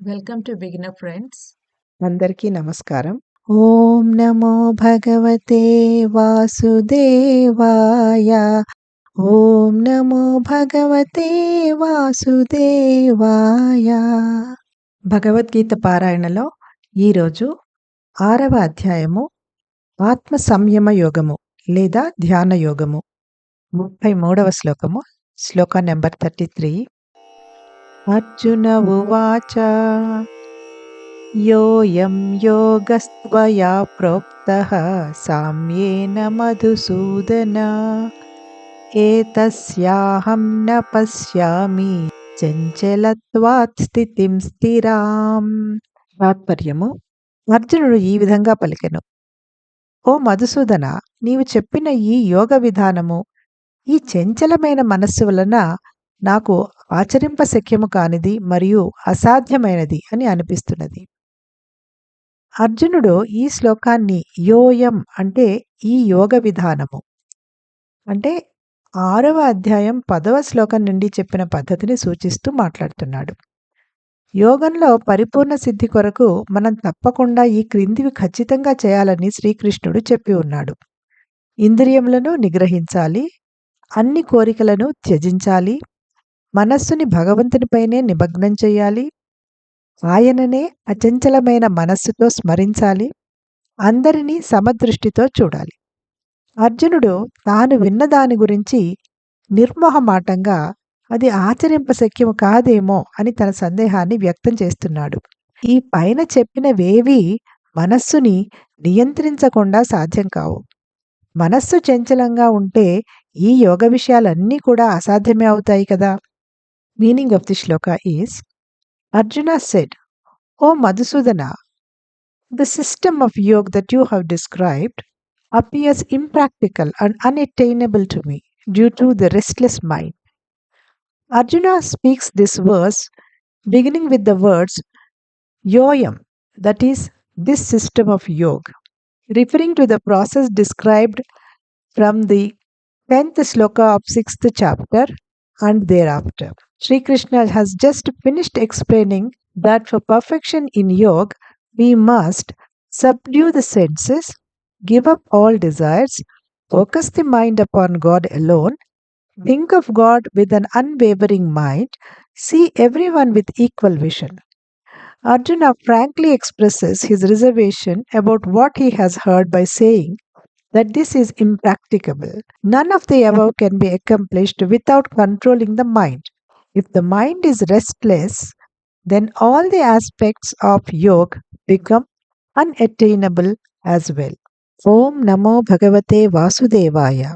Welcome to beginner friends. అందరికీ నమస్కారం. ఓం నమో భగవతే వాసుదేవాయ. ఓం నమో భగవతే వాసుదేవాయ. భగవద్గీత పారాయణలో ఈరోజు 6వ అధ్యాయము ఆత్మ సంయమ యోగము లేదా ధ్యాన యోగము 33వ శ్లోకము. శ్లోక నెంబర్ 33. అర్జున ఉవాచ యోయం యోగస్త్వయా ప్రోక్తః సామ్యేన మధుసూదన ఏతస్యాహం న పశ్యామి చంచలత్వాత్ స్థితిం స్థిరాం. తాత్పర్యము: అర్జునుడు ఈ విధంగా పలికెను: ఓ మధుసూదన, నీవు చెప్పిన ఈ యోగ విధానము ఈ చంచలమైన మనస్సు వలన నాకు ఆచరింపశక్యము కానిది మరియు అసాధ్యమైనది అని అనిపిస్తున్నది. అర్జునుడు ఈ శ్లోకాన్ని యోయం అంటే ఈ యోగ విధానము అంటే 6వ అధ్యాయం 10వ శ్లోకం నుండి చెప్పిన పద్ధతిని సూచిస్తూ మాట్లాడుతున్నాడు. యోగంలో పరిపూర్ణ సిద్ధి కొరకు మనం తప్పకుండా ఈ క్రిందివి ఖచ్చితంగా చేయాలని శ్రీకృష్ణుడు చెప్పి ఉన్నాడు. ఇంద్రియములను నిగ్రహించాలి, అన్ని కోరికలను త్యజించాలి, మనస్సుని భగవంతునిపైనే నిమగ్నం చేయాలి, ఆయననే అచంచలమైన మనస్సుతో స్మరించాలి, అందరినీ సమదృష్టితో చూడాలి. అర్జునుడు తాను విన్న దాని గురించి నిర్మోహమాటంగా అది ఆచరింపశక్యము కాదేమో అని తన సందేహాన్ని వ్యక్తం చేస్తున్నాడు. ఈ పైన చెప్పినవేవీ మనస్సుని నియంత్రించకుండా సాధ్యం కావు. మనస్సు చంచలంగా ఉంటే ఈ యోగ విషయాలన్నీ కూడా అసాధ్యమే అవుతాయి కదా. Meaning of the Shloka is: Arjuna said, O Madhusudana, the system of yoga that you have described appears impractical and unattainable to me due to the restless mind. Arjuna speaks this verse beginning with the words Yoyam, that is, this system of yoga, referring to the process described from the 10th sloka of 6th chapter and thereafter. Sri Krishna has just finished explaining that for perfection in yoga, we must subdue the senses, give up all desires, focus the mind upon God alone, think of God with an unwavering mind, see everyone with equal vision. Arjuna frankly expresses his reservation about what he has heard by saying that this is impracticable. None of the above can be accomplished without controlling the mind. If the mind is restless, then all the aspects of yoga become unattainable as well. Om Namo Bhagavate Vasudevaya.